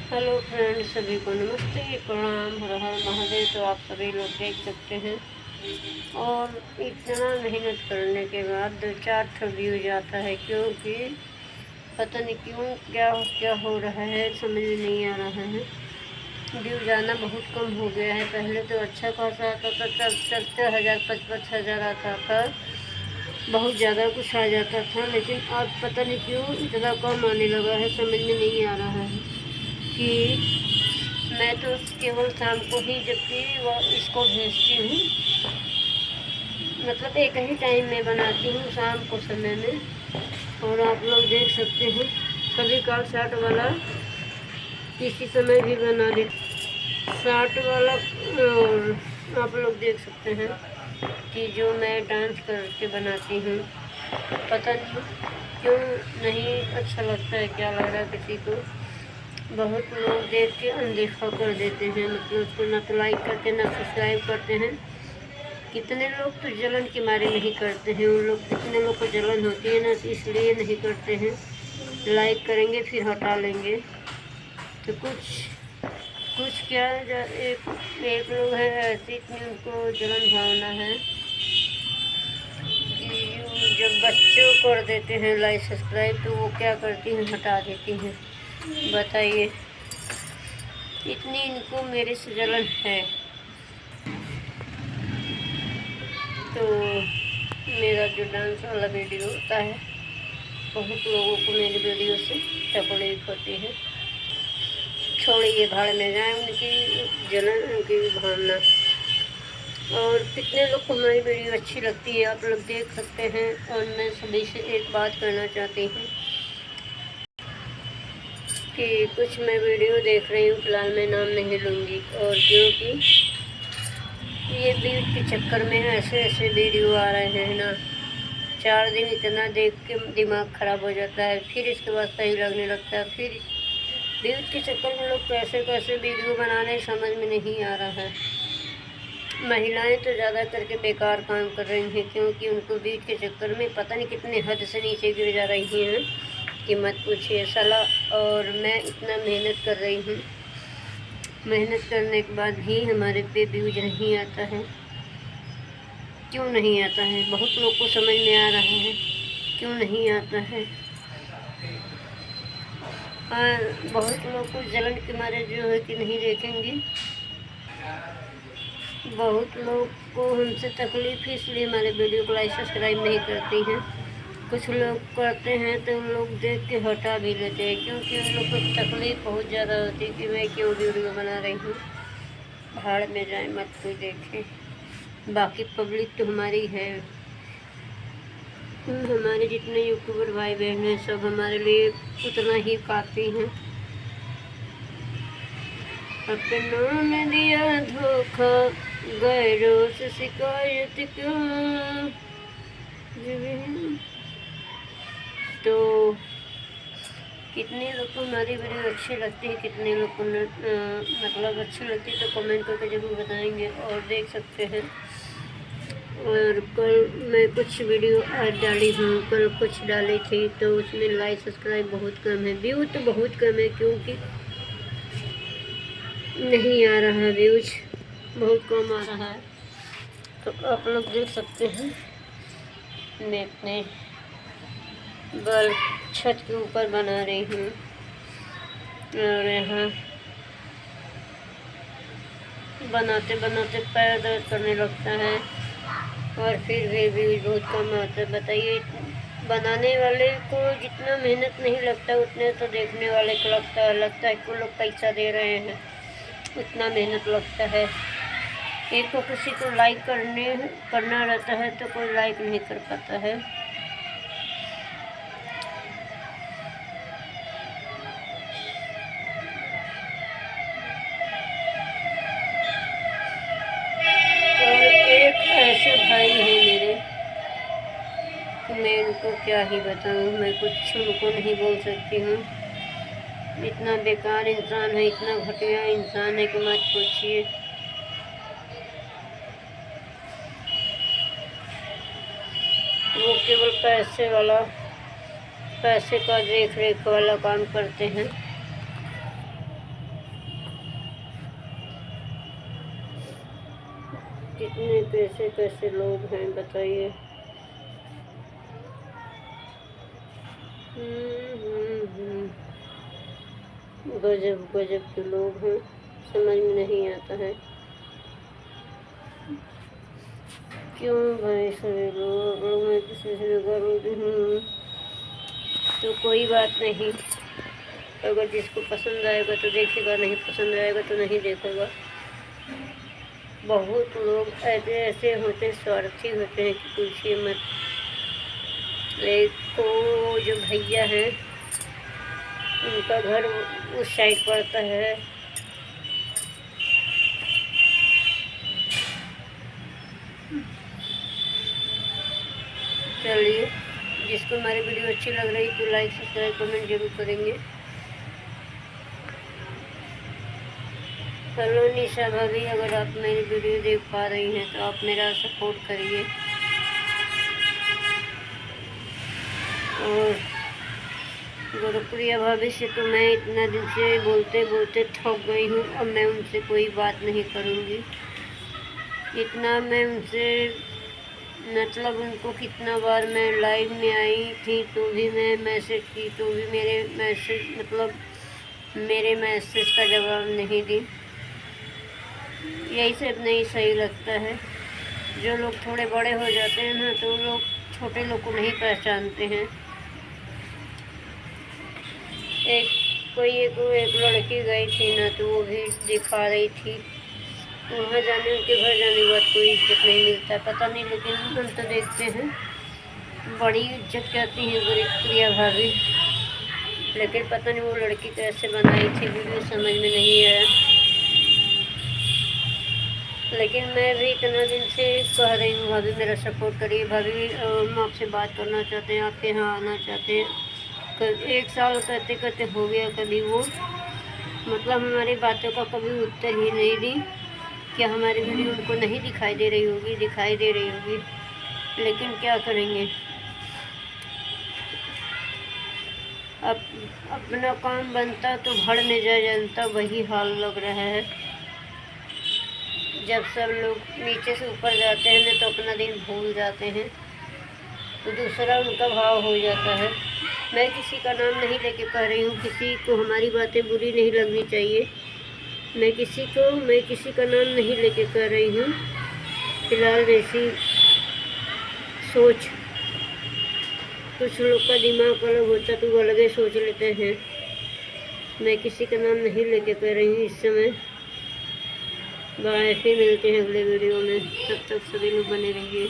Hello friends, सभी को नमस्ते, प्रणाम, हर हर महादेव। तो आप सभी लोग देख सकते हैं, और इतना मेहनत करने के बाद 2-4 व्यूज आता है, क्योंकि पता नहीं क्यों क्या क्या हो रहा है, समझ में नहीं आ रहा है। व्यूज आना बहुत कम हो गया है। पहले तो अच्छा खासा आता था, 40,000 55,000 आता था, बहुत ज़्यादा कुछ आ जाता था। लेकिन अब पता नहीं क्यों इतना कम आने लगा है, समझ में नहीं आ रहा है कि मैं तो केवल शाम को ही, जबकि वह इसको भेजती हूँ, मतलब एक ही टाइम में बनाती हूँ, शाम को समय में। और आप लोग देख सकते हैं, कभी काल शार्ट वाला किसी समय भी बना देती शार्ट वाला। और आप लोग देख सकते हैं कि जो मैं डांस करके बनाती हूँ, पता नहीं क्यों नहीं अच्छा लगता है, क्या लग रहा है किसी को। बहुत लोग देख के अनदेखा कर देते हैं, मतलब उसको ना तो लाइक करते ना सब्सक्राइब करते हैं। कितने लोग तो जलन के मारे नहीं करते हैं, उन लोग कितने लोग को जलन होती है ना, तो इसलिए नहीं करते हैं। लाइक करेंगे फिर हटा लेंगे। तो कुछ कुछ क्या एक लोग है ऐसे, इतनी उनको जलन भावना है कि वो जब बच्चों कर देते हैं लाइक सब्सक्राइब, तो वो क्या करती हैं, हटा देती हैं। बताइए, इतनी इनको मेरे से जलन है। तो मेरा जो डांस वाला वीडियो होता है, बहुत लोगों को मेरी वीडियो से तकलीफ होती है। छोड़िए, भाड़ में जाए उनकी जलन, उनकी भावना। और कितने लोग को हमारी वीडियो अच्छी लगती है, आप लोग देख सकते हैं। और मैं सभी से एक बात करना चाहती हूँ कि कुछ मैं वीडियो देख रही हूँ, फिलहाल मैं नाम नहीं लूँगी, और क्योंकि ये व्यूज के चक्कर में ऐसे ऐसे वीडियो आ रहे हैं ना, 4 दिन इतना देख के दिमाग ख़राब हो जाता है, फिर इसके बाद सही लगने लगता है। फिर व्यूज के चक्कर में लोग कैसे कैसे वीडियो बनाने समझ में नहीं आ रहा है। महिलाएं तो ज़्यादा करके बेकार काम कर रही हैं, क्योंकि उनको व्यूज के चक्कर में पता नहीं कितने हद से नीचे गिर जा रही हैं कि मत पूछिए सलाह। और मैं इतना मेहनत कर रही हूँ, मेहनत करने के बाद भी हमारे पे व्यूज नहीं आता है। क्यों नहीं आता है, बहुत लोग को समझ में आ रहा है क्यों नहीं आता है। और बहुत लोग को जलन के मारे जो है कि नहीं देखेंगे। बहुत लोग को हमसे तकलीफ़, इसलिए हमारे वीडियो को लाइक सब्सक्राइब नहीं करती हैं। कुछ लोग करते हैं तो उन लोग देख के हटा भी लेते हैं, क्योंकि उन लोग को तकलीफ़ बहुत ज़्यादा होती है कि मैं क्यों वीडियो बना रही हूँ। भाड़ में जाए, मत कोई देखे। बाकी पब्लिक तो हमारी है। हमारे जितने यूट्यूबर भाई बहन हैं, सब हमारे लिए उतना ही काफ़ी हैं। अपनों ने दिया धोखा, गैरों से शिकायत क्यों। तो कितने लोग को हमारी वीडियो अच्छी लगती है, कितने लोग को मतलब अच्छी लगती है, तो कमेंट करके ज़रूर बताएंगे। और देख सकते हैं, और कल मैं कुछ वीडियो आज डाली हूँ, कल कुछ डाली थी, तो उसमें लाइक सब्सक्राइब बहुत कम है, व्यू तो बहुत कम है, क्योंकि नहीं आ रहा है, व्यूज बहुत कम आ रहा है। तो आप लोग देख सकते हैं, मैं अपने बल छत के ऊपर बना रही हूँ, और यहाँ बनाते बनाते पैर दर्द करने लगता है, और फिर भी व्यूज बहुत कम आता है। बताइए, बनाने वाले को जितना मेहनत नहीं लगता, उतने तो देखने वाले को लगता है कि लोग पैसा दे रहे हैं, उतना मेहनत लगता है। एक को किसी को लाइक करना रहता है, तो कोई लाइक नहीं कर पाता है। और एक ऐसे भाई हैं मेरे, मैं उनको क्या ही बताऊं, मैं कुछ उनको नहीं बोल सकती हूँ। इतना बेकार इंसान है, इतना घटिया इंसान है कि मत पूछिए। वो केवल पैसे का देख रेख वाला काम करते हैं। कितने कैसे कैसे लोग हैं बताइए। गजब गजब के लोग हैं, समझ में नहीं आता है क्यों भाई सभी लोग। मैं किसी से करूँगी तो कोई बात नहीं, अगर जिसको पसंद आएगा तो देखेगा, नहीं पसंद आएगा तो नहीं देखेगा। बहुत लोग ऐसे ऐसे होते हैं, स्वार्थी होते हैं कि पूछिए मत। एक को जो भैया हैं उनका घर उस साइड पड़ता है, चलिए जिसको हमारी वीडियो अच्छी लग रही तो लाइक सब्सक्राइब कमेंट जरूर करेंगे। हेलो निशा भाभी, अगर आप मेरी वीडियो देख पा रही हैं तो आप मेरा सपोर्ट करिए। और गुरुप्रिया भाभी से तो मैं इतना दिन से बोलते बोलते थक गई हूँ, अब मैं उनसे कोई बात नहीं करूँगी। इतना मैं उनसे मतलब उनको कितना बार मैं लाइव में आई थी तो भी मैं मैसेज की तो भी मेरे मैसेज का जवाब नहीं दी। यही सब नहीं सही लगता है। जो लोग थोड़े बड़े हो जाते हैं ना तो लोग छोटे लोग को नहीं पहचानते हैं। एक लड़की गई थी ना तो वो भी दिखा रही थी, वहाँ जाने उनके घर जाने के बाद कोई इज्जत नहीं मिलता है, पता नहीं। लेकिन हम तो देखते हैं बड़ी इज्जत करती हैं गुरुप्रिया भाभी, लेकिन पता नहीं वो लड़की कैसे बनाई थी वीडियो समझ में नहीं आया। लेकिन मैं भी इतना दिन से कह रही हूँ भाभी मेरा सपोर्ट करिए, भाभी हम आपसे बात करना चाहते हैं, आपके यहाँ आना चाहते हैं। 1 साल करते करते हो गया, कभी वो मतलब हमारी बातों का कभी उत्तर ही नहीं दी। क्या हमारी वीडियो उनको नहीं दिखाई दे रही होगी? दिखाई दे रही होगी, लेकिन क्या करेंगे। अब अपना काम बनता तो भड़ में जा जानता, वही हाल लग रहा है। जब सब लोग नीचे से ऊपर जाते हैं ना तो अपना दिन भूल जाते हैं, तो दूसरा उनका भाव हो जाता है। मैं किसी का नाम नहीं लेके कह रही हूँ, किसी को हमारी बातें बुरी नहीं लगनी चाहिए। मैं किसी का नाम नहीं लेके कह रही हूँ। फिलहाल जैसी सोच कुछ लोग का दिमाग अलग होता तो वो अलग सोच लेते हैं। मैं किसी का नाम नहीं लेके कह रही हूँ इस समय। बाय, फिर मिलते हैं अगले वीडियो में, तब तक सभी लोग बने रहिए।